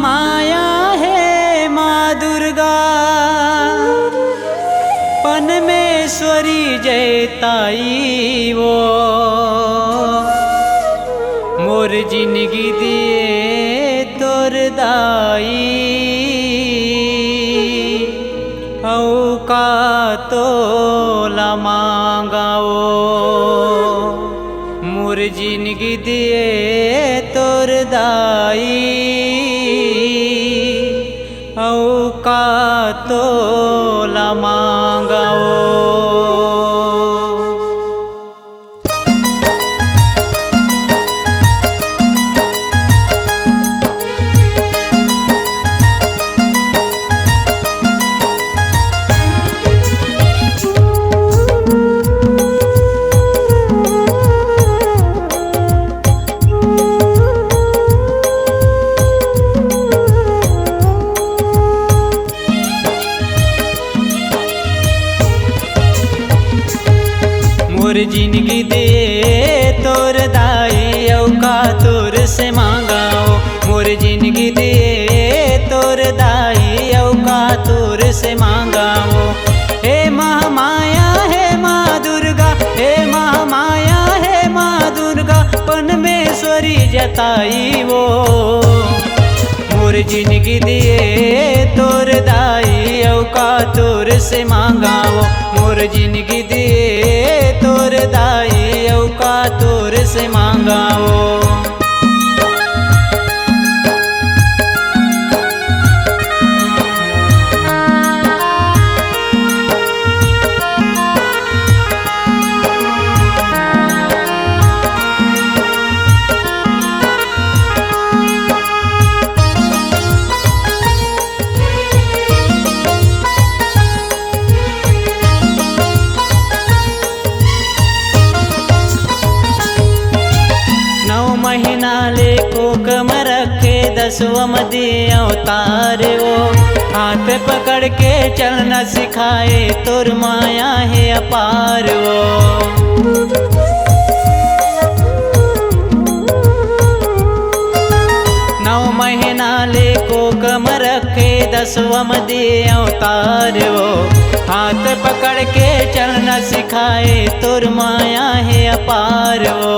महामाया है माँ दुर्गा, परमेश्वरी जयताई वो मोर जिंदगी दिए तोर दाई। औका तोला मांगाओ मोर जिंदगी दिए तोर दाई। औका तोला मांगाओ। मोर जिंदगी दे तोर दाई। औका तोर से मांगाओ मोर जिंदगी दे तोर दाई। औका तोर से मांगाओ। हे महामाया है माँ दुर्गा, हे महामाया है माँ दुर्गा, परमेश्वरी जताई वो मोर जिंदगी दिए तोर दाई। औका तोर से मांगाओ मोर जिंदगी दिए तोर दाई। औका तोर से मांगाओ। महीना ले कोकम रखे 10वां मदी अवतार वो हाथ पकड़ के चलना सिखाए तोर माया है अपार वो। 9 महीना ले कोकम रखे 10वां मदी अवतार वो हाथ पकड़ के चलना सिखाए तोर माया है अपार वो।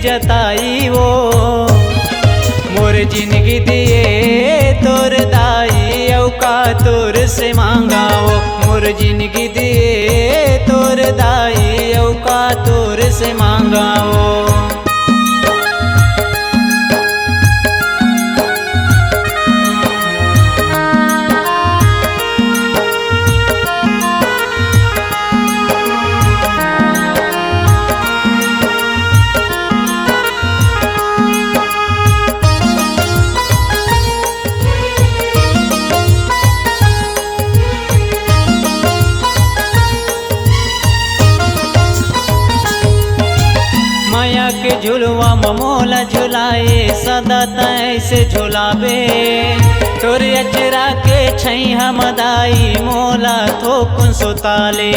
जताई वो मोर जिंदगी दिए तोर दाई। औका तोर से मांगाओ मोर जिंदगी दिए तोर दाई। औका तोर से मांगाओ। के झुलवा मोला झुलाए सदा तैसे झुलावे तोर अचरा के छैया मदाई मोला थोकुन सुताले।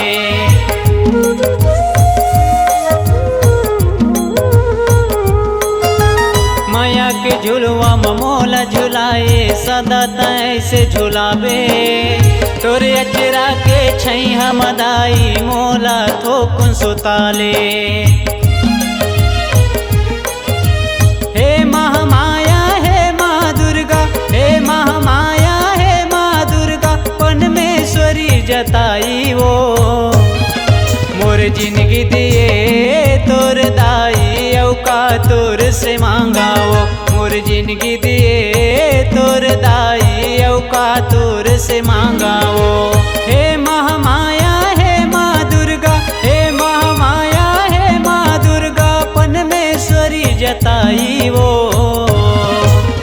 माया के झुलवा मोला झुलाए सदा तैसे झुलावे तोर अचरा के छैया मदाई मोला थोकुन सुताले। जताई वो मोर जिंदगी दिए तोर दाई। औका तोर से मांगाओ मोर जिंदगी दिए तोर दाई। औका तोर से मांगाओ। हे महामाया है माँ दुर्गा, हे महामाया है माँ दुर्गा, परमेश्वरी जताई वो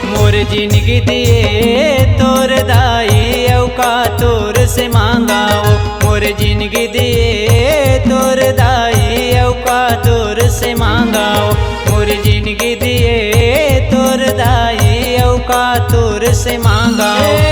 मोर जिंदगी दिए तोर दाई। औका तोर से मांगाओ मोर जिंदगी दिए तोर दाई। औका तोर से मांगाओ मोर जिंदगी दिए तोर दाई। औका तोर से मांगाओ।